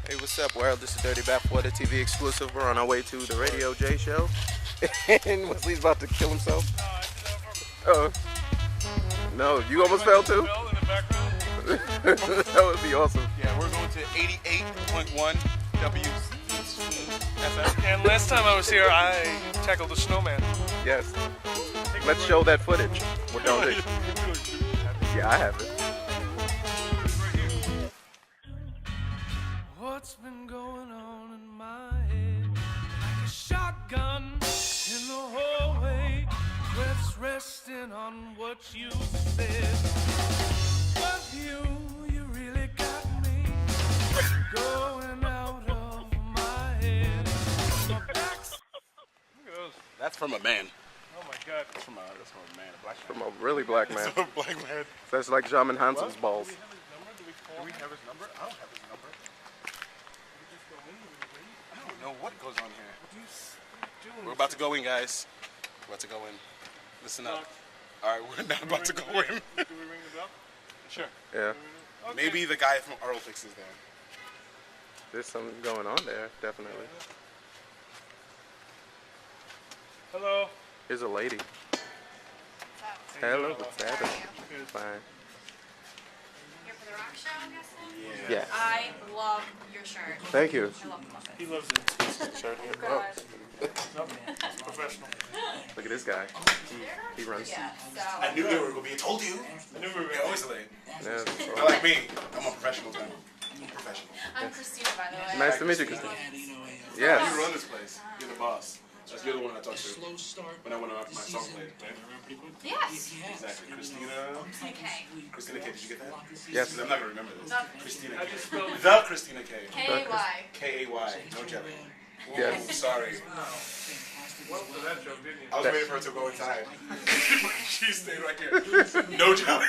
Hey, what's up, world? This is Dirty Bathwater TV exclusive. We're on our way to the Radio J show. And Wesley's about to kill himself. Oh. No, you almost fell too? That would be awesome. Yeah, we're going to 88.1 WFM. And last time I was here, I tackled a snowman. Yes. Let's show that footage. What don't they? Yeah, I have it. What's been going on in my head? Like a shotgun in the hallway, breaths resting on what you said. But you really got me going out of my head. My back's... Look at those. That's from a man. Oh my God. That's from a man, a black man. From a really black man. From a black man. That's like Jamin Hansel's balls. Do we have his number? I don't have his number. I don't know what goes on here. We're about to go in, guys. We're about to go in. Listen up. All right, we're not about to go in. Do we ring the bell? Sure. Yeah. Okay. Maybe the guy from AURAL is there. There's something going on there, definitely. Hello. Here's a lady. Hello, what's happening? Fine. Here for the rock show, I'm guessing? Yeah. I love your shirt. Thank you. I love the muffin. He loves it. Shirt here. God. Professional. Look at this guy. He runs. Yeah, so. I knew they were going to be. I told you. I knew we were You're always late. Yeah, that's Not all. like me. I'm a professional guy. I'm a professional. I'm Christina, by the way. Nice to meet you, Christina. You Yes. run this place. You're the boss. That's you're the one I talked to when I went out my song played. Right? Yes. Exactly. Christina. Okay. Christina K. Did you get that? Yes. I'm not gonna remember this. No. Christina I K. just spelled it. The Christina K. K-A-Y. K-A-Y. No jelly. Yes. Ooh, sorry. Well, for that joke, didn't you? I was waiting for her to go inside. She stayed right here. No jelly.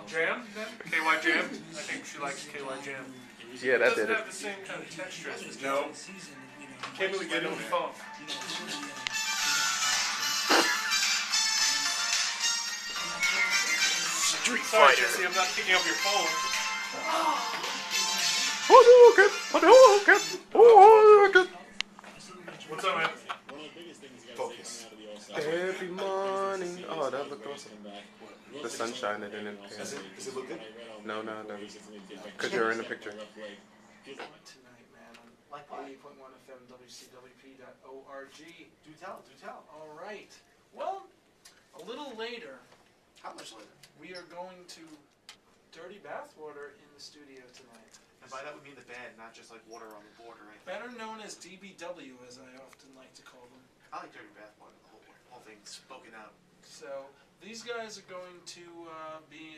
Jam, then? KY Jam? I think she likes KY Jam. Yeah, It that doesn't did it. have the same kind of texture as the No. Can't really get new on there. phone. Street Sorry, Jesse, I'm not picking up your phone. What's up, man? Focus. Every morning. Oh, that looked awesome. The sunshine it didn't. Does it look good? No, it doesn't. Because you're in the picture. Tonight, man, on like 88.1 FM, WCWP.org. Do tell. All right. Well, a little later, How much later? we are going to Dirty Bathwater in the studio tonight. And by that we mean the band, not just like water on the board or anything. Better known as DBW, as I often like to call them. I like Dirty Bathwater, the whole thing spoken out. So these guys are going to be.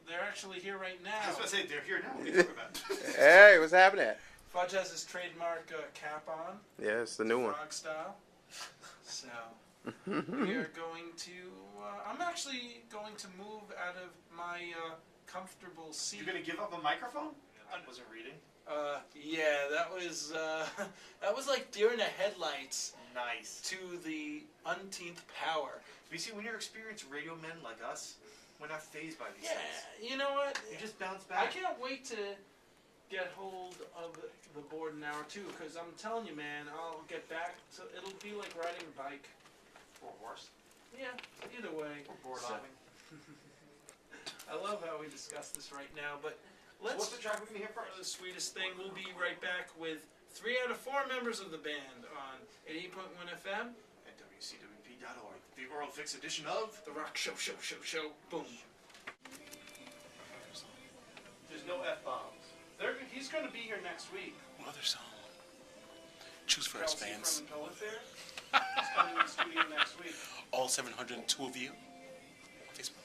They're actually here right now. I was about to say, they're here now. What are you talking about? Hey, what's happening? Fudge has his trademark cap on, Yeah, it's the new one. frog style. So we are going to. I'm actually going to move out of my comfortable seat. You're going to give up a microphone? I wasn't reading. Yeah, that was like deer in the headlights Nice. to the unteenth power. You see, when you're experienced radio men like us, we're not fazed by these Yeah, things. you know what? You just bounce I back. can't wait to get hold of the board in hour two, because I'm telling you, man, I'll get back to. It'll be like riding a bike. Or worse. Yeah, either way. Or board So- hopping. I love how we discuss this right now, but So let's. what's the track we're going to hear The first? sweetest thing. We'll be right back with 3 out of 4 members of the band on 88.1 FM. At WCWP.org. The Oral Fix edition of The Rock Show. Boom. There's no F-bombs. He's going to be here next week. What other song? Choose first, Kelsey fans. from Pellet Fair. He's coming in the studio next week. All 702 of you on Facebook.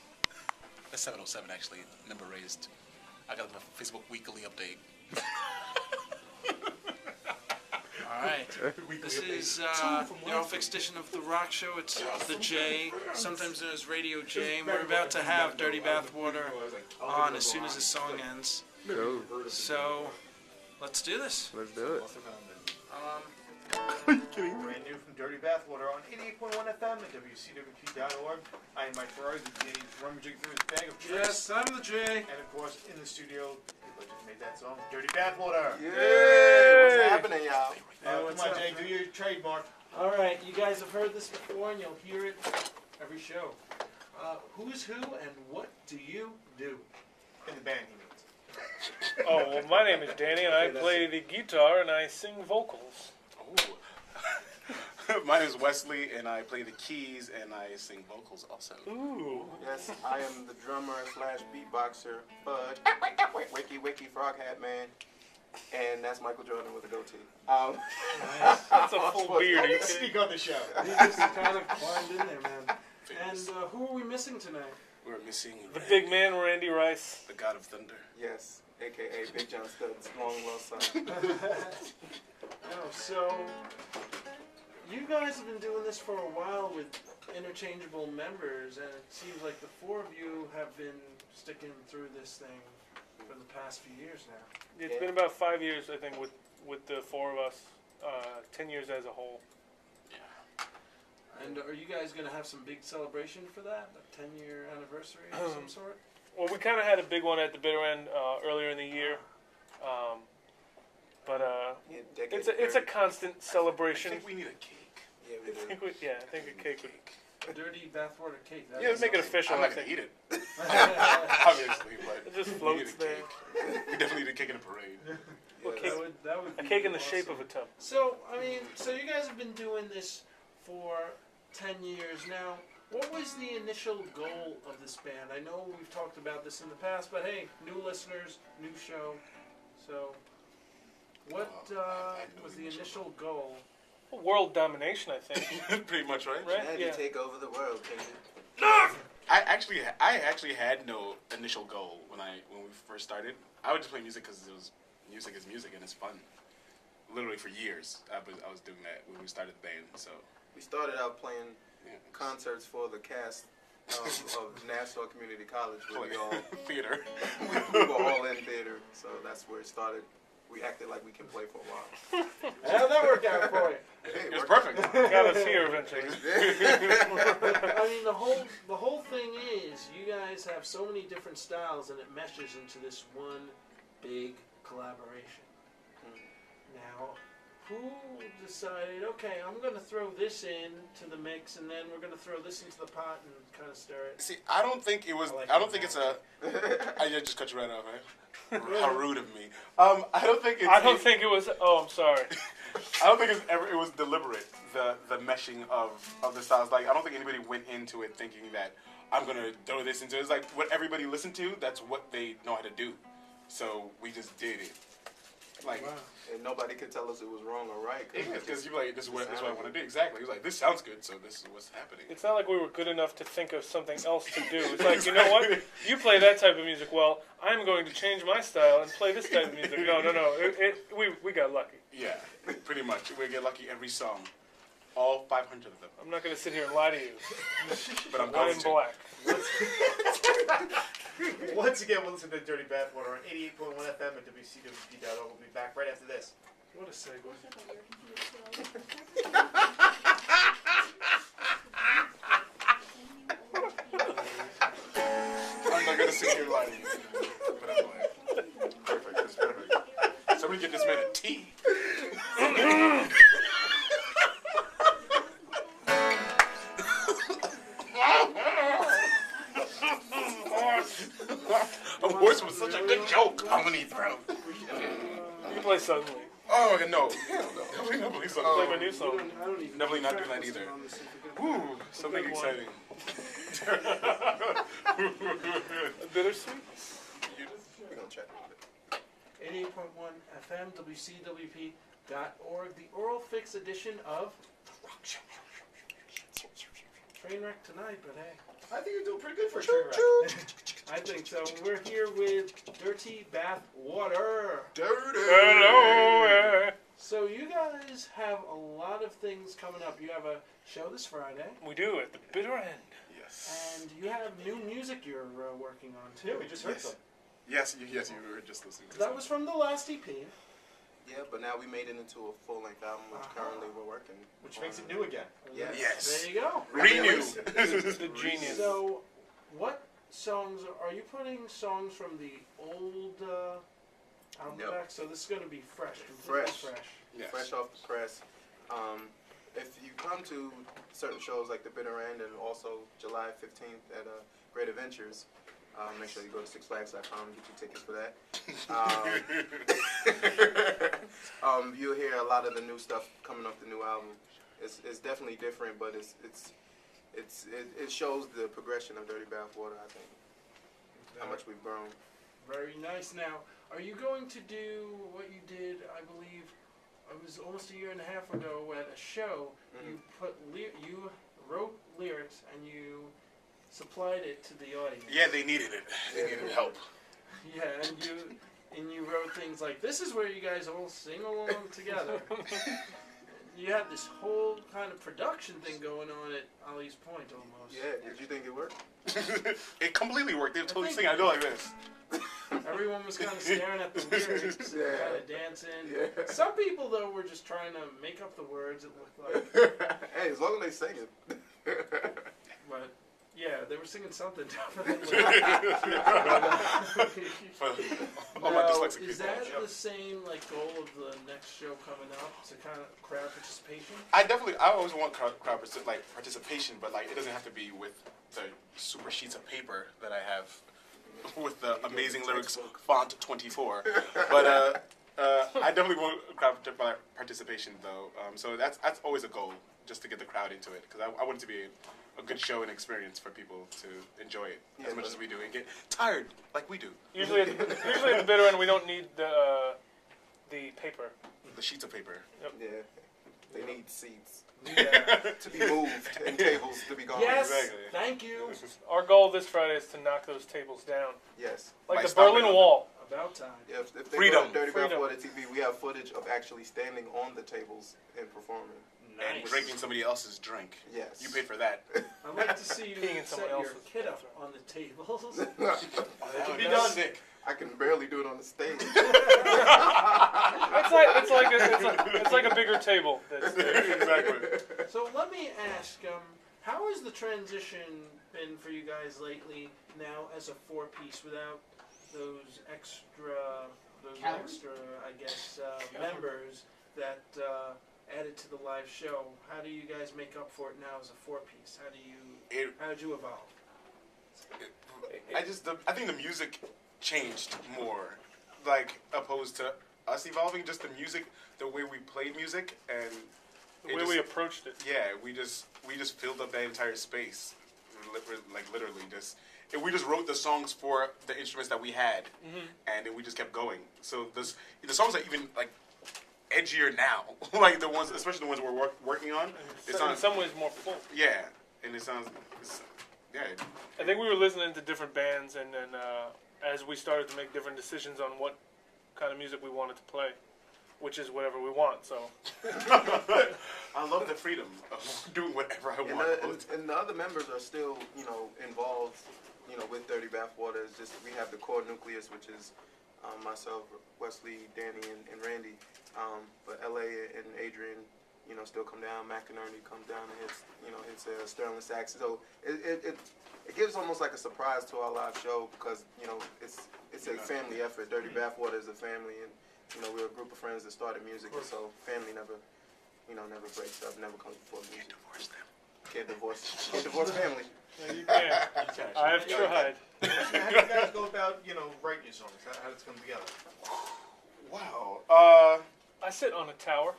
That's 707 actually. Number raised. I got my Facebook weekly update. All right. This is the All Fixed edition of The Rock Show. It's the J, sometimes known as Radio J. And we're about to have Dirty Bathwater on as soon as this song ends. Cool. So, let's do this. Let's do it. Brand new from Dirty Bathwater on 88.1 FM at WCWP.org. I am Mike Ferrari, the DA's rummaging through his bag of tricks. Yes, I'm the J. And of course, in the studio, people just made that So, Dirty Bathwater. Yeah, what's happening, y'all? what's Come on, up? Jay, do your trademark. All right, you guys have heard this before, and you'll hear it every show. Who's who, and what do you do? In the band, he means. Oh, well, my name is Danny, and I play the guitar and I sing vocals. Ooh. Mine is Wesley, and I play the keys and I sing vocals also. Ooh. Yes, I am the drummer slash beatboxer, Fudge, Wiki Frog Hat Man, and that's Michael Jordan with a goatee. That's a full beard. Are you kidding? Speak on the show. You just kind of climbed in there, man. And who are we missing tonight? We're missing The big man, Randy Rice. the God of Thunder. Yes, a.k.a. Big John Stud's long lost son. Oh, so you guys have been doing this for a while with interchangeable members, and it seems like the four of you have been sticking through this thing for the past few years now. It's been about 5 years, I think, with the four of us. 10 years as a whole. And are you guys going to have some big celebration for that? A 10-year anniversary of some sort? Well, we kind of had a big one at the bitter end earlier in the year. But it's a constant I celebration. think we need a cake. Yeah, we do. I think a cake would. Dirty bathwater cake. That Yeah, is make it something. official. I'm I not gonna think eat it, obviously, but it just we need floats a there. cake. We definitely need a cake in a parade. Well, Yeah, cake- That would A be cake in the awesome. shape of a tub. So, I mean, so you guys have been doing this for 10 years now. What was the initial goal of this band? I know we've talked about this in the past, but hey, new listeners, new show. So, what was the initial goal? World domination, I think. Pretty much, right? Right? And Yeah. you take over the world, can you? I actually had no initial goal when we first started. I would just play music because music is music and it's fun. Literally for years, I was doing that when we started the band. So We started out playing yeah, concerts for the cast of Nassau Community College, where we all theater. we were all in theater, so that's where it started. We acted like we can play for a while. How'd that work out for you? Hey, It was worked. perfect. Got us here eventually. I mean, the whole thing is, you guys have so many different styles, and it meshes into this one big collaboration. Now, who decided, okay, I'm going to throw this in to the mix, and then we're going to throw this into the pot and kind of stir it? See, I don't think it was. I don't think it's a. I just cut you right off, right? How rude of me. I don't think it's. I don't think it was. Oh, I'm sorry. I don't think it was deliberate. The meshing of the styles. Like I don't think anybody went into it thinking that I'm gonna throw this into. It's like what everybody listened to. That's what they know how to do. So we just did it. Like. Wow. And nobody could tell us it was wrong or right. Because you're like, this is what I want to do. Exactly. He was like, this sounds good, so this is what's happening. It's not like we were good enough to think of something else to do. It's like, you know what? You play that type of music well. I'm going to change my style and play this type of music. No. We got lucky. Yeah, pretty much. We get lucky every song. All 500 of them. I'm not going to sit here and lie to you. But I'm I'm going in to. black. Once again, we'll listen to Dirty Bathwater on 88.1 FM at WCWP.org. We'll be back right after this. What a segue. I'm not going to sit here and lie to you. But I'm like, perfect. That's perfect. Somebody get this man a tea. A horse was such a good joke. I'm going to throw. You play suddenly. Oh, no. Hell no. Definitely not play something. Play my new song. I don't even Definitely not keep doing that track either. on this if we could- Woo, something Good one. exciting. Bittersweet. We're gonna check. 88.1 FM, WCWP.org, the Oral Fix edition of The Rock Show. Trainwreck tonight, but hey, I think you're doing pretty good for a train wreck. I think so. We're here with Dirty Bath Water. Hello. So you guys have a lot of things coming up. You have a show this Friday, We do at the bitter end. Yes. and you have new music you're working on too. Yeah, we just heard Yes. some. Yes, you were just listening to That some. was from the last EP, Yeah, but now we made it into a full-length album, which currently we're working. Which makes it new again. Yes. Yes. There you go. Renew. The genius. So, what songs are you putting? Songs from the old album Yep. back. So this is going to be fresh, completely fresh. Yes. Fresh off the press. If you come to certain shows like the Bitter End and also July 15th at Great Adventures, make sure you go to SixFlags.com and get your tickets for that. You'll hear a lot of the new stuff coming off the new album. It's definitely different, but it shows the progression of Dirty Bathwater. I think how much we've grown. Very nice. Now, are you going to do what you did, I believe, it was almost a year and a half ago at a show, you you wrote lyrics and you supplied it to the audience. Yeah, they needed it. They needed help. Yeah, and you wrote things like, this is where you guys all sing along together. You had this whole kind of production thing going on at Ali's Point almost. Yeah, did you think it worked? It completely worked. They were totally singing. I go like this. Everyone was kind of staring at the lyrics and kind of dancing. Yeah. Some people, though, were just trying to make up the words, it looked like. Hey, as long as they sing it. But, yeah, they were singing something definitely. All my Now, dyslexic is people. that the same goal of the next show coming up? To kind of crowd participation? I always want crowd participation, but it doesn't have to be with the super sheets of paper that I have with the amazing lyrics font 24. But I definitely want crowd participation though. So that's always a goal, just to get the crowd into it, because I want it to be a good show and experience for people to enjoy it as much as we do and get tired like we do. Usually at the bitter end, we don't need the paper. The sheets of paper. Yeah, they need seats Yeah. to be moved and tables to be gone. Yes, Exactly. thank you. Our goal this Friday is to knock those tables down, Yes. like By the stopping Berlin them. Wall. About time. Yeah, if they Freedom. go to Dirty Freedom. Bathwater TV, we have footage of actually standing on the tables and performing. And Nice. drinking somebody else's drink. Yes. You paid for that. I'd like to see you Peeing in set someone your else's kid up bathroom. on the tables. That could be that's done. sick. I can barely do it on the stage. It's like a bigger table. Exactly. So let me ask, how has the transition been for you guys lately now as a four-piece without those extra, I guess, members that added to the live show? How do you guys make up for it now as a four-piece? How did you evolve? I think the music changed more, opposed to us evolving. Just the music, the way we played music, and The way we approached it. yeah, we just filled up that entire space, literally just. And we just wrote the songs for the instruments that we had, and then we just kept going. So the songs are even edgier now, the ones, especially the ones we're working on. It In sounds some ways more full. yeah, and it sounds yeah. I think we were listening to different bands, and then as we started to make different decisions on what kind of music we wanted to play, which is whatever we want. So I love the freedom of doing whatever I want. And the other members are still, involved, with Dirty Bathwater. It's just we have the core nucleus, which is myself, Wesley, Danny, and Randy. But LA and Adrian, still come down. McInerney comes down and hits Sterling sax. So it gives almost like a surprise to our live show because it's a family effort. Dirty Bathwater is a family, and we're a group of friends that started music, and so family never breaks up, never comes before music. Divorce them. Can't divorce family. yeah, you can't. I have tried. So how do you guys go about, writing your songs? How does it come together? Wow. I sit on a tower,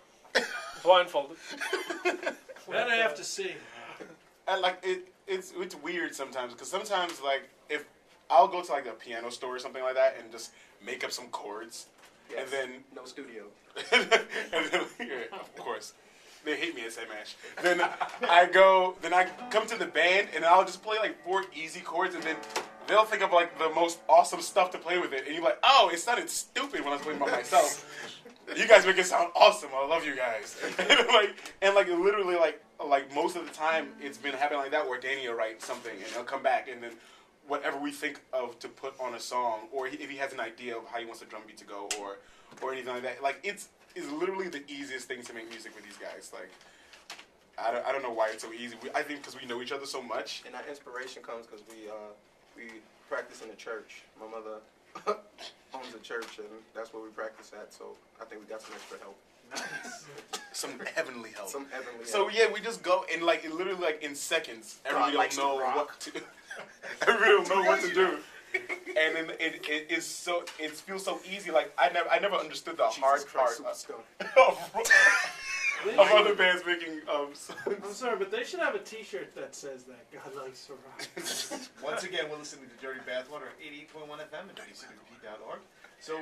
blindfolded. That I have to see. And it's weird sometimes because sometimes if I'll go to a piano store or something like that and just make up some chords, Yes. and then No studio. and then yeah, of course they hate me at Samash. Then I come to the band and I'll just play 4 easy chords, and then they'll think of the most awesome stuff to play with it, and you're like, oh, it sounded stupid when I was playing by myself. You guys make it sound awesome. I love you guys. and literally most of the time it's been happening like that, where Danny will write something and he'll come back, and then whatever we think of to put on a song, or if he has an idea of how he wants the drum beat to go, or anything like that, it's literally the easiest thing to make music with these guys. I don't know why it's so easy. I think because we know each other so much. And our inspiration comes because we practice in the church. My mother owns a church, and that's where we practice at. So I think we got some extra help. Nice. Some heavenly help. Some heavenly So help. yeah, we just go and like it literally like in seconds, everybody likes will to know rock. what to. Everybody will know what to do, and then it is so it feels so easy. Like I never understood the hard Jesus part Christ, Super of other bands making I'm sorry, but they should have a T-shirt that says that God likes to rock. Once again, we're listening to Dirty Bathwater on 88.1 FM and WCWP.org. So,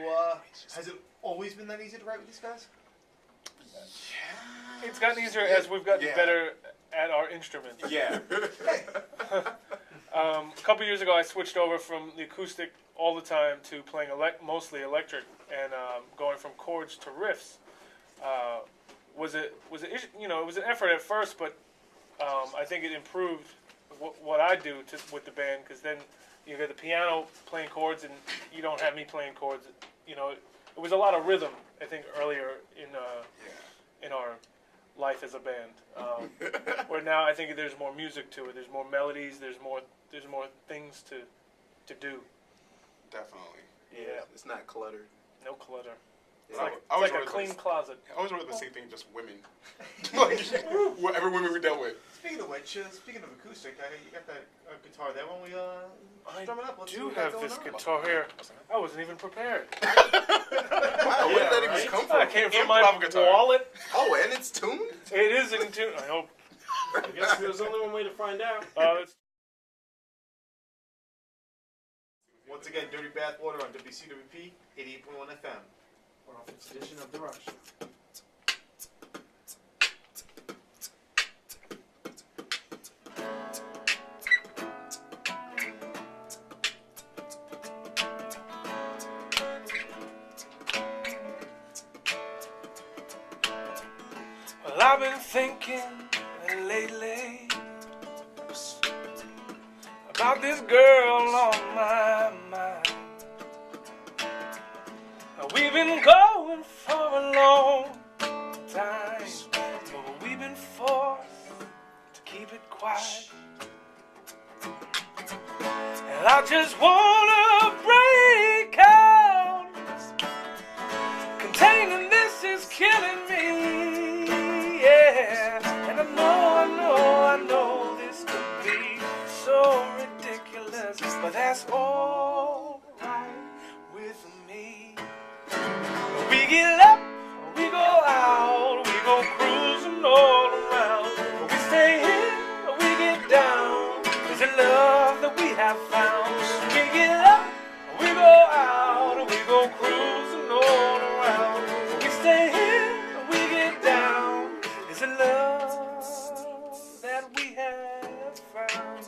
has it always been that easy to write with these guys? It's gotten easier as we've gotten Yeah. better at our instruments. Yeah. A couple years ago, I switched over from the acoustic all the time to playing mostly electric, and going from chords to riffs was it was an effort at first, but I think it improved what I do with the band, because then you get the piano playing chords and you don't have me playing chords. You know, it was a lot of rhythm. I think earlier in our life as a band, where now I think there's more music to it. There's more melodies. There's more things to do. Definitely. Yeah, It's not cluttered. no clutter. It's Yeah. like, I always it's like a wrote clean this. closet. I always wrote the same thing, just women. Like whatever women we dealt with. Speaking of which, speaking of acoustic, you got that guitar there. Why don't we I drum it up? Let's see do what we got have going this on. guitar here. I wasn't even prepared. Wow, where did that even right? come I from? came from my Improv guitar. wallet. Oh, and it's tuned? It is in tune. I hope. I guess there's only one way to find out. It's Once again, Dirty Bathwater on WCWP 88.1 FM. Or off its edition of the Rock Show. Well, I've been thinking lately about this girl on my mind. We've been going for a long time, but we've been forced to keep it quiet. And I just wanna break out. Containing this is killing me, yeah. And I know this could be so ridiculous, but that's all right with me. We get up, we go out, we go cruising all around. We stay here, we get down. Is it love that we have found? We get up, we go out, we go cruising all around. We stay here, we get down. Is it love that we have found?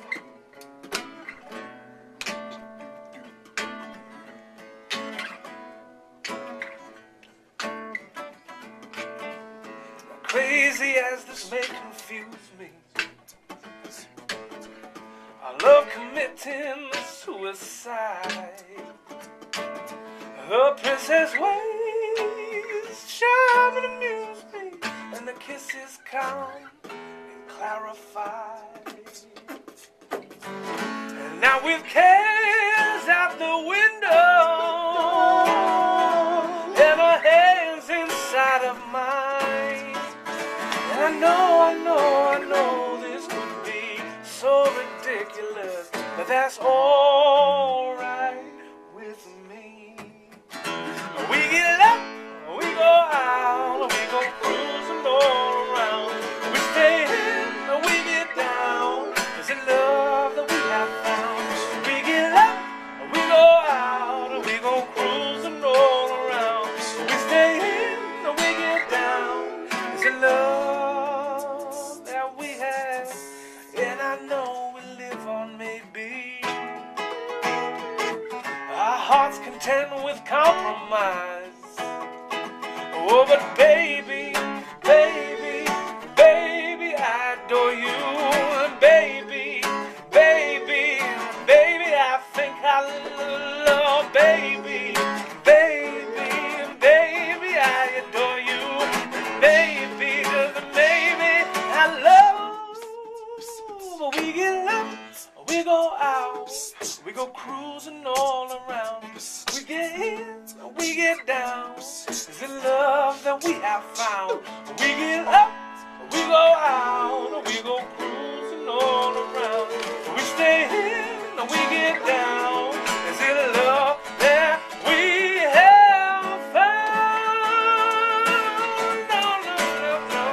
Crazy as this may confuse me, I love committing suicide. The princess ways charm and amuse me, and the kisses calm and clarify. And now with cares out the window and her hands inside of mine, and I know this could be so ridiculous, but that's all right with me. We get up, we go out, we go cruising all around. We stay in, we get down. Is it love that we have found? We get up, we go out, we go cruising all around. We stay in, we get down. Is it love that we have? And I know we live on maybe. is the love that we have found. We get up, we go out, we go cruising all around. We stay in, we get down. Is it love that we have found? No, no, no, no, no.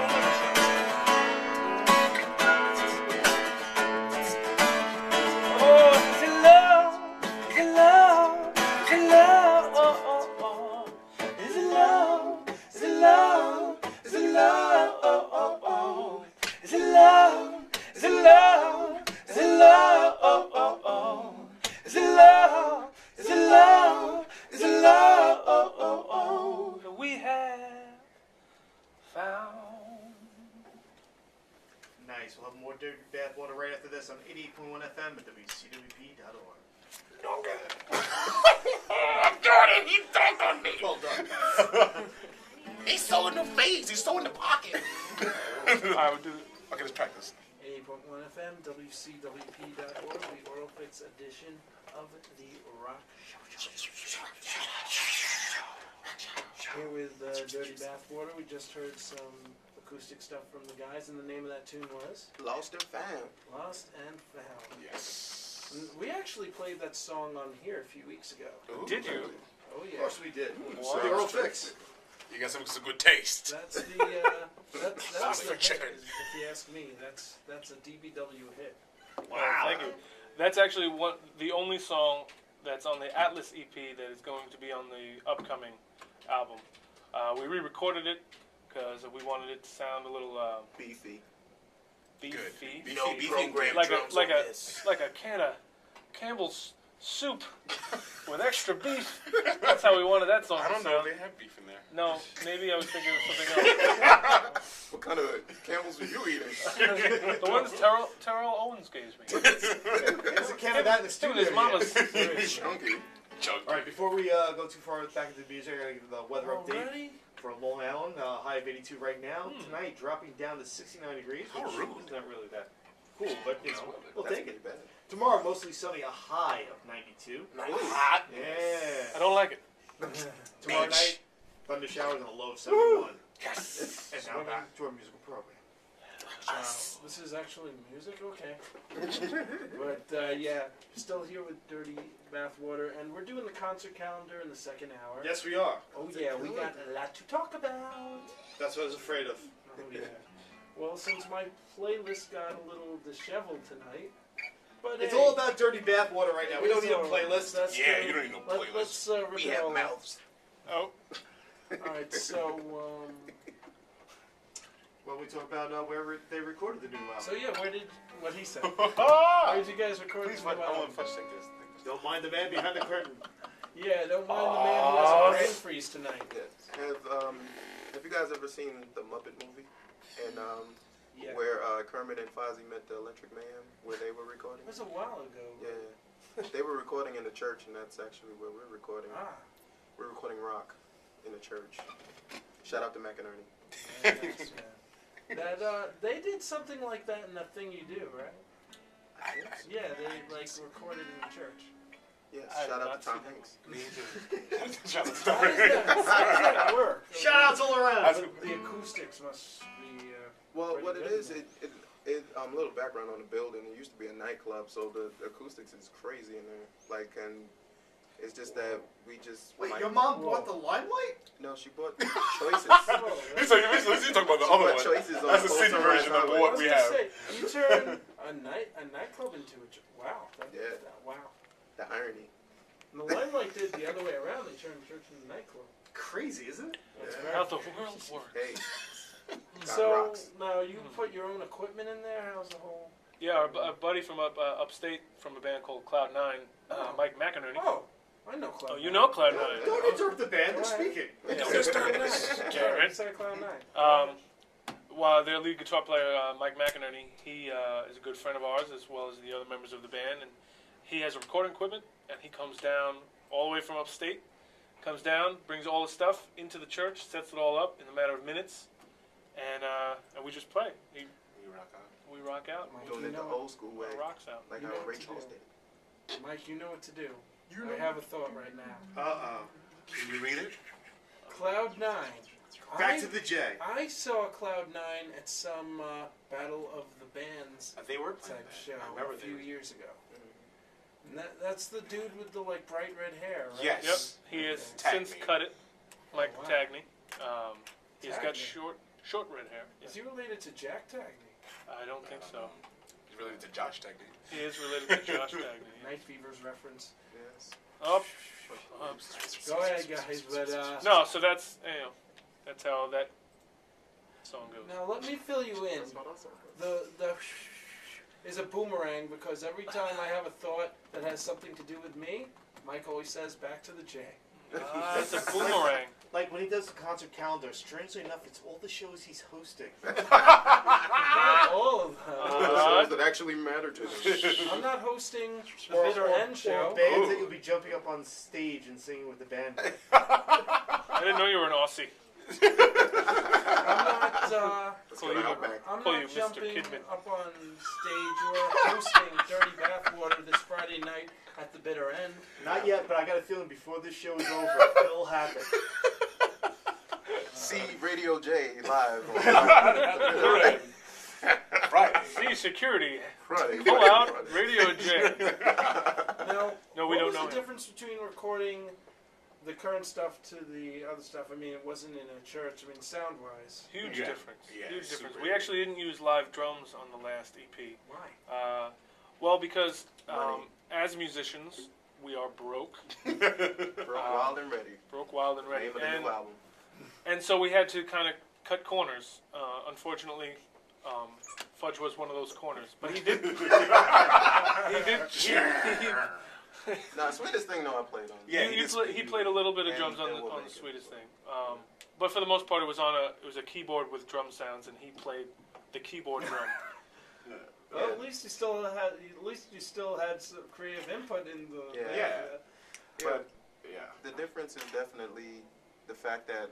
Oh, is it love? Is it love? Is it love? Oh, oh, oh. Is it love? Is it love? Is it love? Oh, oh, oh. Is it love? Is it love? Is it love? Oh, oh, oh. Is it love? Is it love? Is it love? Oh, oh, oh. That we have found. Nice. We'll have more Dirty Bathwater right after this on 88.1 FM at WCWP.org. Jordan, he dunked on me. Well done. He's so in the face. He's so in the pocket. I would do it. Okay, let's practice. 88.1 FM, WCWP.org, the Oral Fix edition of the Rock Show. Here with Dirty Bathwater, we just heard some acoustic stuff from the guys, and the name of that tune was Lost and Found. Lost and Found. Yes. And we actually played that song on here a few weeks ago. Ooh, Did you? Oh Of yeah. course we did. Wow. The Oral Fix. You got some good taste. That's the that's the hit, chicken. if you ask me. That's a DBW hit. Wow. Thank you. That's actually the only song that's on the Atlas EP that is going to be on the upcoming album. We re-recorded it because we wanted it to sound a little Beefy. beefy. Beefy. No Beefy program like drums like on a this. like a can of Campbell's soup with extra beef. That's how we wanted that song. I to don't know. sound. They have beef in there. No, maybe I was thinking of something else. What kind of Campbell's were you eating? The ones Terrell Owens gave me. There's a can of that in the Dude, studio. his yet. mama's. Chunky. All right, before we go too far back into the music, I gotta give the weather update Already? for Long Island. High of 82 right now. Tonight, dropping down to 69 degrees. How Which rude. is not really that cool, but you know, we'll That's take pretty it. bad. Tomorrow, mostly sunny, a high of 92. Hot. I Yeah. don't like it. Tomorrow night, thunder showers and a low of 71. Yes. And now back to our musical program. This is actually music, okay. But yeah, still here with Dirty Bathwater, and we're doing the concert calendar in the second hour. Yes, we are. Oh yeah, we got a lot to talk about. That's what I was afraid of. Oh yeah. Well, since my playlist got a little disheveled tonight, but It's hey, all about Dirty Bathwater right now. We don't need a so playlist. That's Yeah, true. you don't need no playlist. Let's rip We it have all up. mouths. Oh, All right, so Well, we talk about where they recorded the new album. so yeah, what he said? Ah! Where did you guys record Please, the new I want album? to take this. Don't mind the man behind the curtain. Yeah, don't mind the man who has a brain freeze tonight. Yeah. Have you guys ever seen the Muppet movie? And Yeah, where Kermit and Fozzie met the Electric Man, where they were recording? it was a while ago. Yeah. They were recording in the church, and that's actually where we're recording. Ah, We're recording rock in the church. Shout out to McInerney. yeah, thanks, yeah. That they did something like that in That Thing You Do, right? Yeah, they like recorded in the church. Yes. I have Shout out not to Tom seen Hanks. Me too. Shout out to How does that work? Shout outs all around. The acoustics must be. Well, Pretty what it good, is, man. a little background on the building. It used to be a nightclub, so the acoustics is crazy in there. Like, and it's just that we just. Wait, like, your mom bought the limelight? No, she bought choices. Oh, He's talking about the She other bought one. choices on That's the Old city Sunrise version of Highway. what I was we gonna have. say, you turn a nightclub into a wow. Yeah. Wow. The irony. And the Limelight did the other way around. They turned church into a nightclub. Crazy, isn't it? That's Yeah. very how the world works. Hey. God So rocks. now you put your own equipment in there. How's the whole? Yeah, our buddy from upstate from a band called Cloud 9, Mike McInerney. Oh, I know Cloud. Oh, you know Cloud 9. Don't interrupt the band, they're speaking. Don't disturb us. Karen. Inside Cloud 9. While their lead guitar player, Mike McInerney, he is a good friend of ours as well as the other members of the band, and he has recording equipment, and he comes down all the way from upstate, comes down, brings all the stuff into the church, sets it all up in a matter of minutes, and we just play. We rock out. We rock out. Mike, Doing you it the know, old school way. Rocks out. Like You how know what Ray to Charles do. did. Mike, you know what to do. You I have a thought right now. Uh-oh. Can you read it? Cloud9. Back to the J. I saw Cloud9 at some Battle of the Bands They were type show I remember a few years ago. And that's the dude with the like bright red hair, right? Yes. Yep, he has Tag since me. cut it, like wow. Tagney. He's got Tagney. short red hair. Is he related to Jack Tagney? I don't think so. He's related to Josh Tagney. He is related to Josh Tagney. Night Fever's reference. Yes. Oh, Go ahead, guys. But no, so that's that's how that song goes. now let me fill you in. The is a boomerang because every time I have a thought that has something to do with me, Mike always says back to the J. It's a boomerang. Like when he does the concert calendar, strangely enough, it's all the shows he's hosting. Not all of them. The shows that actually matter to them. I'm not hosting the Bitter End Or show. bands that you'll be jumping up on stage and singing with the band. I didn't know you were an Aussie. I'm not. Let's go to Outback. I'm Call not you Mr. jumping Kidman. up on stage or hosting Dirty Bathwater this Friday night at the Bitter End. Not yet, but I got a feeling before this show is over, it'll happen. See Radio J live on Right. Right. See, security. Friday. Pull out Radio J. Now, No, we what don't was know the him. difference between recording the current stuff to the other stuff? I mean, it wasn't in a church. I mean, sound-wise. Huge Yeah. difference. Yeah, Huge super difference. huge. We actually didn't use live drums on the last EP. Why? Well, because Money. as musicians, we are broke, Broke, Wild and Ready. broke, wild, and ready, Name of the new album. and so we had to kind of cut corners. Unfortunately, Fudge was one of those corners, but he did. Nah, Sweetest Thing, no, I played on. Yeah, he played a little bit of And- drums on and the we'll on the make it. Sweetest Thing, but for the most part, it was a keyboard with drum sounds, and he played the keyboard drum. Well, Yeah. at least you still had some creative input in the. Yeah. Yeah. Yeah. But yeah. The difference is definitely the fact that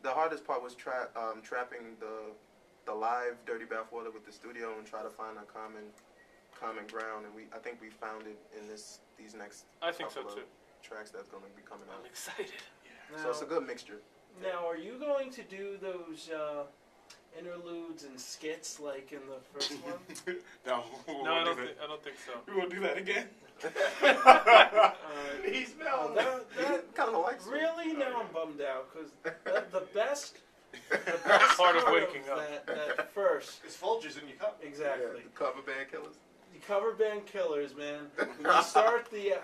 the hardest part was trapping the live Dirty Bathwater with the studio and try to find a common ground, and I think we found it in these next I think so couple too. of tracks that's going to be coming I'm out. excited. Now, So it's a good mixture. now, are you going to do those interludes and skits like in the first one? No, No, I don't think so. We won't do that again. He's Oh, mellow. that Kind of like it. really now I'm bummed out because the best Part of waking up. that first It's Folgers in your cup. exactly. Yeah, the cover band killers. The cover band killers, man. When you start the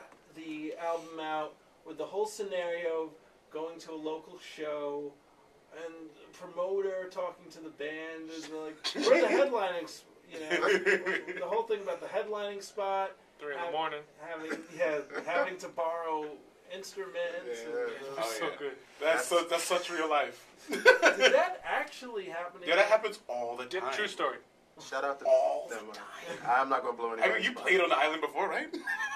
album out with the whole scenario of going to a local show and promoter talking to the band and like we're the headlining, the whole thing about the headlining spot, 3 in the morning. having to borrow instruments. Yeah. And, Oh, So yeah. good. That's such real life. did that actually happen? Yeah, that happens all the Yeah, time. true story. Shout out to All them. I'm not going to blow any. I mean, you played on the island before, right?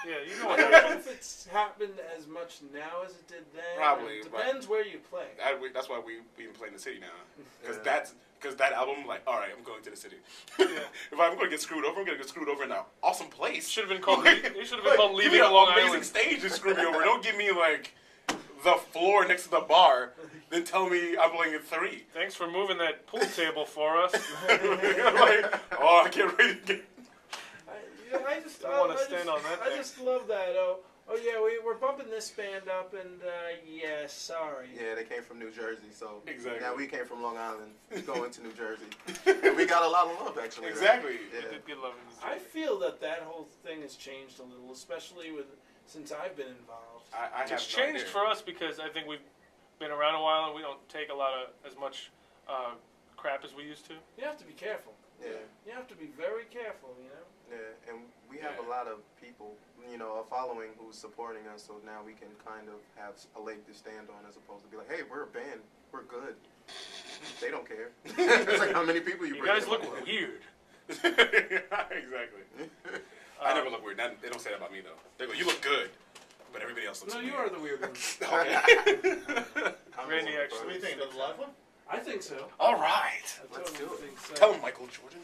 Yeah, you know I what don't know happens. if it's happened as much now as it did then. Probably, It depends where you play. That's why we even play in the city now. Because Yeah. that album, like, all right, I'm going to the city. Yeah. If I'm going to get screwed over, I'm going to get screwed over in an awesome place. Should have been called. It should have been called Give Leaving me an Long amazing Island. stage and screw me over. Don't give me like the floor next to the bar. Then tell me I'm playing at 3. Thanks for moving that pool table for us. Like, oh, I can't ready to get. I just Don't wanna stand on that I thing. just love that. Oh yeah, we're bumping this band up, and yeah, sorry. Yeah, they came from New Jersey, so Exactly. now we came from Long Island, going to New Jersey, and we got a lot of love actually. Exactly. Yeah. They did get love in this I movie. feel that whole thing has changed a little, especially since I've been involved. I have It's no changed idea. for us because I think we've been around a while and we don't take a lot of as much crap as we used to. You have to be careful. Yeah. You have to be very careful. Yeah, and we have Yeah. a lot of people, a following who's supporting us, so now we can kind of have a leg to stand on as opposed to be like, hey, we're a band, we're good. They don't care. It's like how many people you You bring guys to look the club. weird. Exactly. I never look weird. They don't say that about me though. They go, "You look good," but everybody else looks No, weird. you are the weird one. Okay. I'm Randy the one actually- What do you think? Another live one? I think so. All right. I Let's totally do it. think so. Tell him, Michael Jordan.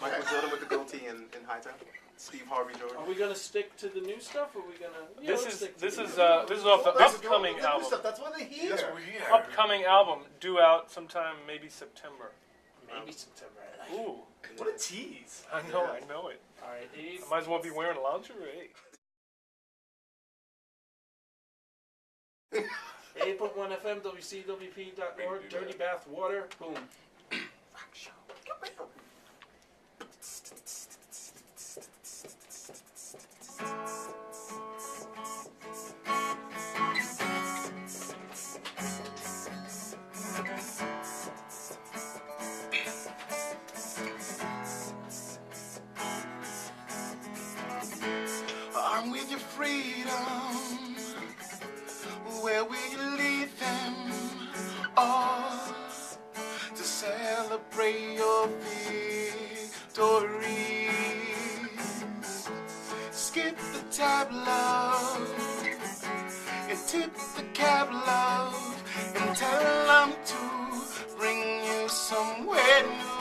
Michael Jordan with the goatee in Hightown. Steve Harvey Jordan. Are we gonna stick to the new stuff, or are we gonna? Yeah, This let's is stick to this the is new this is off the Let's go upcoming with the new album. stuff. That's what they hear. That's what we hear. Upcoming album due out sometime maybe September. Maybe September. Ooh, What a tease. I know it. All right, Dave. I might as well be wearing lingerie. 8.1 FM, WCWP.org, Dirty Bath Water. Boom. I'm with your freedom. Where will you lead them? All to celebrate your victory. Skip the tab, love, and tip the cab, love, and tell them to bring you somewhere new.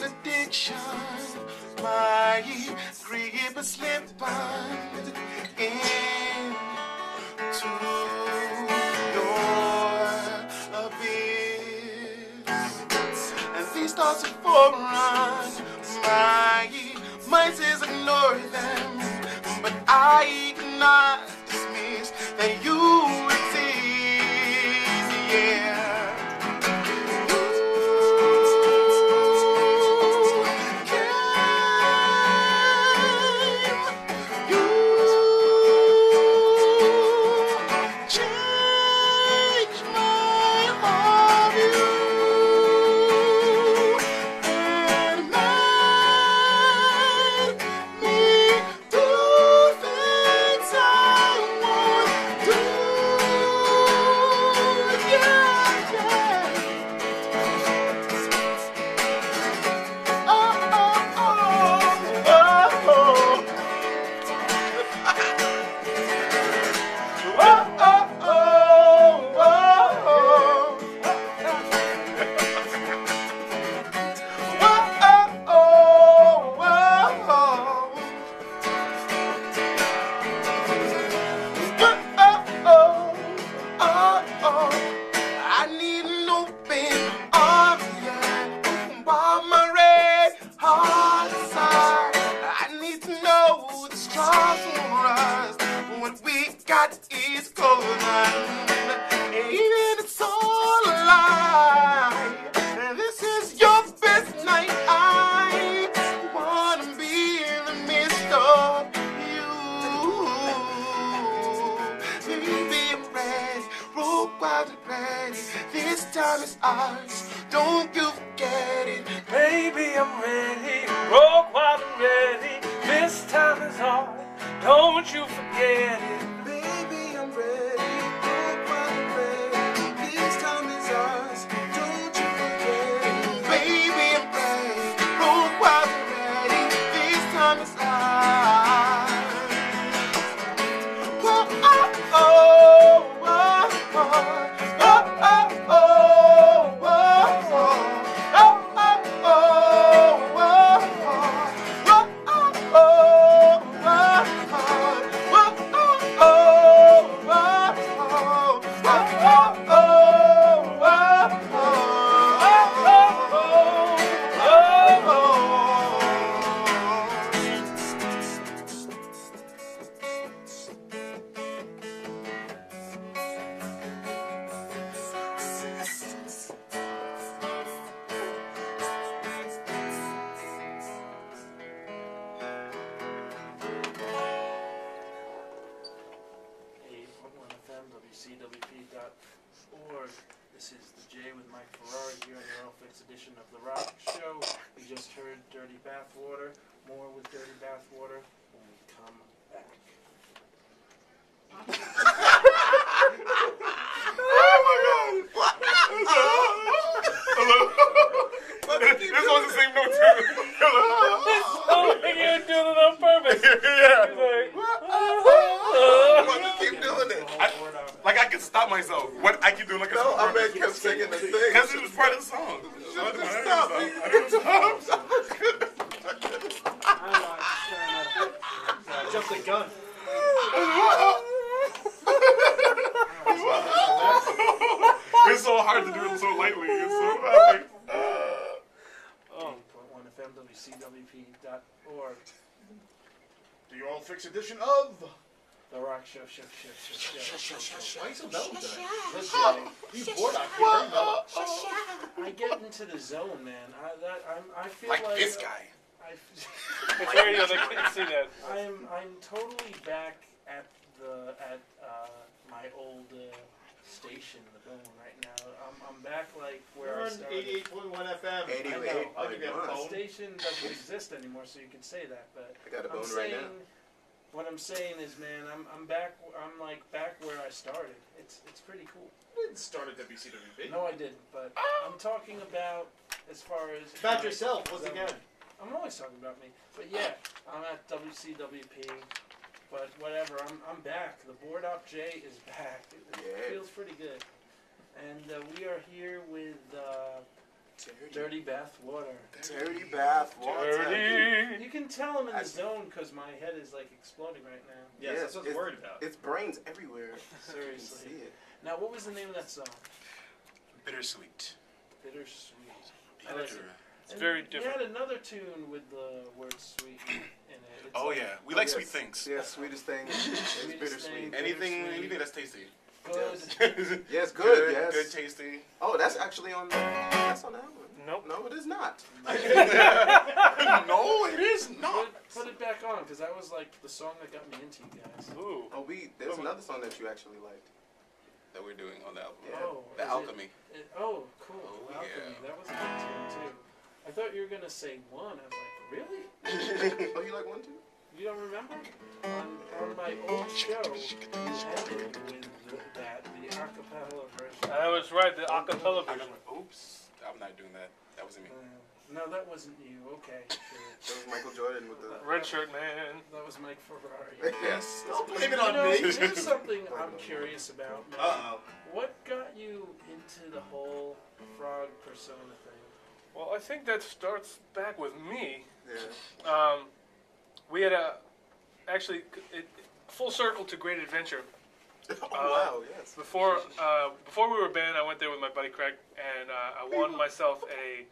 Addiction, my grip is slipped into your abyss, and these thoughts are foreign. My mind says ignore them, but I cannot dismiss that you exist. Yeah. I need an open arm, yeah. Open by my red heart inside. I need to know the stars will rise. What we got is golden. Even it's all a lie. This is your best night. I wanna be in the midst of you. Baby, I'm ready. Roll wild and ready. This time is ours. Don't you forget it. Baby, I'm ready. Rock wild and ready. This time is ours. Don't you forget it. Baby, I'm ready. Roll wild and ready. This time is ours. Don't you forget it. Baby, I'm ready. Roll wild and ready. This time is ours. Whoa, oh, oh, oh, oh, oh, oh, oh, oh, oh, oh, oh, oh, oh. wwc.org. This is the J with Mike Ferrari here on the Earl Fix edition of The Rock Show. We just heard Dirty Bathwater. More with Dirty Bathwater when we come back. This was the same note too. Oh, and you were doing it on purpose. Yeah. He's like, I'm going to keep doing it. Like I could stop myself. What I keep doing like a No, I song. meant kept singing the thing. Because it was part of the song. Stop. I Jump the gun. It's so hard to do it so lightly. It's so happy. 80.1 FM, WCWP.org. The Oral Fix edition of The Rock Show. Why are you so mellow today? Listen, You bored out here, very mellow. I get into the zone, man. I feel Like like this guy. it's radio, they can't see that. I'm totally back at my old station, the Boom, right now. I'm back like where You're I on started. 88.1 FM. 88.1. I'll give you a The phone. station doesn't exist anymore, so you can say that. But I got a I'm bone right saying, now. what I'm saying is, man, I'm back. I'm like back where I started. It's pretty cool. You didn't start at WCWP. No, I didn't. But I'm talking about as far as About yourself, once zone. again. I'm always talking about me. But yeah, I'm at WCWP. But whatever, I'm back. The Board Op J is back. It Yeah. feels pretty good. And we are here with Dirty Bathwater. Dirty bath water. Dirty. You can tell I'm in the zone because my head is like exploding right now. Yes, that's what I was worried about. It's brains everywhere. You can Seriously. see it. Now, what was the name of that song? Bittersweet. Bittersweet. I like it. It's very You different. had another tune with the word sweet in it. It's Oh yeah, we like yes. sweet things. Yeah, sweetest thing is Sweetest bittersweet. thing. Anything that's tasty. Good. Yes, good, yes. Good, tasty. Oh, that's actually on the album. Nope. No, it is not. No, it is not. Put it back on because that was like the song that got me into you guys. Ooh. Oh, there's another song that you actually liked. That we're doing on the album. Yeah. Oh, The is Alchemy. Oh, cool. Oh, Alchemy. yeah. That was a good tune too. I thought you were gonna say one. I was like, really? Oh, you like one too? You don't remember? On my old show, you ended with the acapella version. That was right, the acapella I version. remember. Oops, I'm not doing that. That wasn't me. No, that wasn't you. Okay, sure. That was Michael Jordan with the. Red shirt man. That was Mike Ferrari. Yes. Don't blame it You on know, me. here's something I'm curious about, man. Uh-oh. What got you into the whole frog persona thing? Well, I think that starts back with me. Yeah. We had full circle to Great Adventure. Oh, wow, yes. Before we were banned, I went there with my buddy Craig, and I won myself a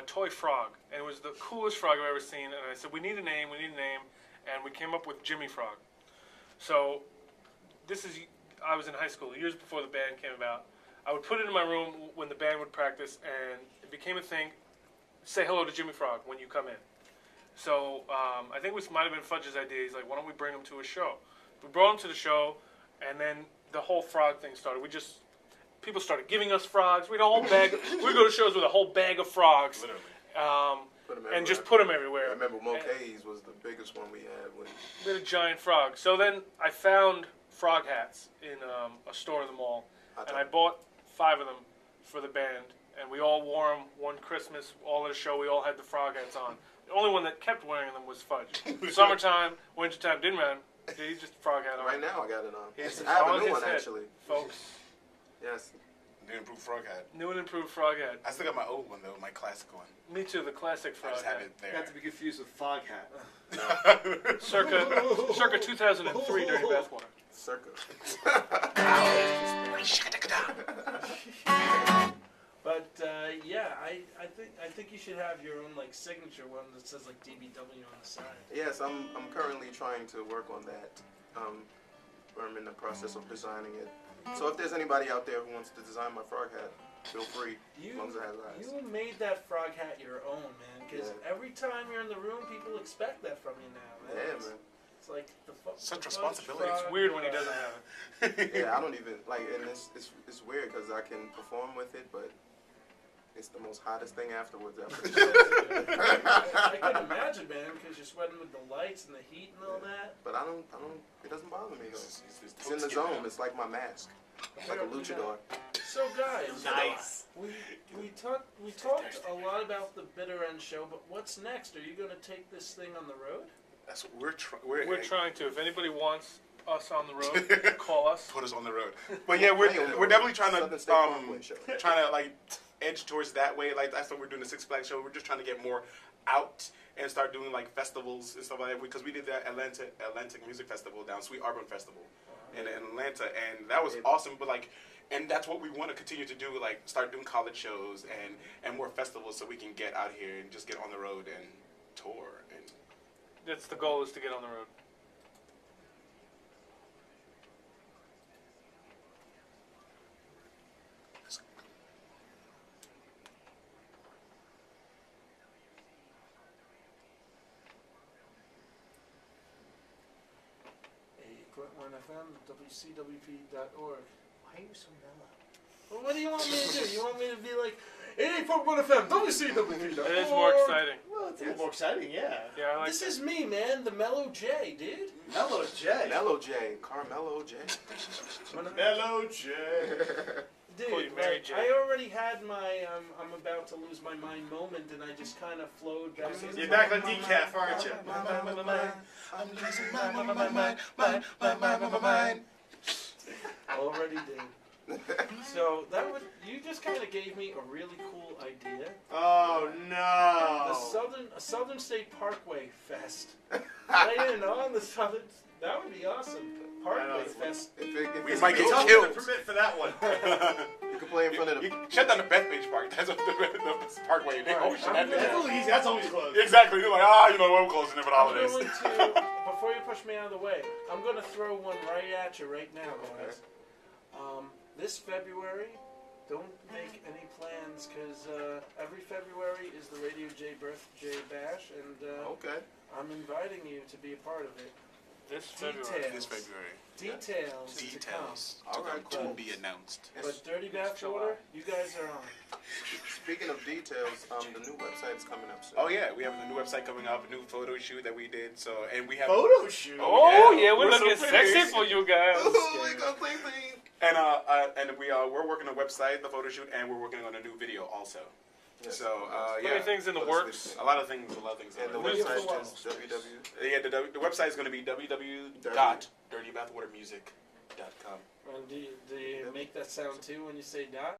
toy frog, and it was the coolest frog I've ever seen. And I said, we need a name, and we came up with Jimmy Frog. So I was in high school, years before the band came about. I would put it in my room when the band would practice, and it became a thing. Say hello to Jimmy Frog when you come in. So I think this might have been Fudge's idea. He's like, why don't we bring him to a show? We brought him to the show, and then the whole frog thing started. People started giving us frogs. We'd go to shows with a whole bag of frogs, Literally. and just put them everywhere. I remember Mulcahy's was the biggest one we had. We had a giant frog. So then I found frog hats in a store in the mall, and I bought 5 of them for the band, and we all wore them one Christmas, all at a show. We all had the frog hats on. The only one that kept wearing them was Fudge. Summertime, wintertime, didn't matter. He just frog hat on. Right now, I got it on. It's I have on a new his one head, actually. folks. Yes. New improved frog hat. New and improved frog hat. I still got my old one though, my classic one. Me too, the classic I frog just have hat. it there. Not to be confused with fog hat. Circa 2003 Dirty Bathwater. Circa. But yeah, I think you should have your own like signature one that says like DBW on the side. Yes, I'm currently trying to work on that. I'm in the process of designing it. So if there's anybody out there who wants to design my frog hat, feel free. As long as it has eyes. You made that frog hat your own, man. Because Yeah. every time you're in the room, people expect that from you now, man. Yeah, man. It's like Such the responsibility. fudge It's weird when he frog, doesn't have it. Yeah, I don't even like, and it's weird because I can perform with it, but it's the most hottest thing afterwards. I can imagine, man, because you're sweating with the lights and the heat and all that. But I don't. It doesn't bother me though. It's It's in the zone. It's like my mask, like a luchador. So guys, Nice. we talked a lot about the Bitter End show, but what's next? Are you going to take this thing on the road? That's what We're trying to. If anybody wants us on the road, call us. put us on the road. But yeah, we're definitely trying Southern State to Parkway show. trying to like edge towards that way. Like that's what we're doing the Six Flags show. We're just trying to get more out and start doing like festivals and stuff like that. Because we did that Atlantic Music Festival down Sweet Arbor Festival in Atlanta, and that was awesome. But like, and that's what we want to continue to do. Like start doing college shows and more festivals so we can get out here and just get on the road and tour. And That's the goal, is to get on the road. One FM, WCWP.org. Why are you so mellow? Well, what do you want me to do? You want me to be like 88.1 FM, WCWP.org? It is more exciting. Well, it's a little more exciting, yeah. Yeah, I like This that. is me, man, the Mellow J, dude. Mellow J. Mellow J, Carmelo J. Mellow J. Call you Dude, Mary like, J. I already had my I'm about to lose my mind moment, and I just kind of flowed back. You're back on decaf, aren't you? I'm losing my mind. Already did. So you just kind of gave me a really cool idea. Oh no. A Southern State Parkway Fest. Right in on the Southern. That would be awesome. Parkway Fest. We might get Tell me killed. the permit for that one. You can play in front of You the. shut down the Bethpage Park. That's the Parkway. They always shut that That's down. always easy. That's always closed. Exactly. They're like, you know, we're closing it for the I'm holidays. going to, before you push me out of the way, I'm going to throw one right at you right now, guys. This February, don't make any plans, because every February is the Radio J Birthday Bash, and Okay. I'm inviting you to be a part of it. This February. This February. Details to Details All right, to cool. be announced. come. But Dirty Bathwater, you guys are on. Speaking of details, the new website is coming up soon. Oh yeah, we have a new website coming up, a new photo shoot that we did. So and we have Photo shoot. Oh yeah, we're We're so looking pretty. sexy for you guys. Oh my God, please. and we're working on a website, the photo shoot, and we're working on a new video also. Yes. So Many yeah, things in the But it's works. a lot of things. And the Video website for is www. Yeah, the website is going to be www.dirtybathwatermusic.com. And do you make that sound too when you say dot?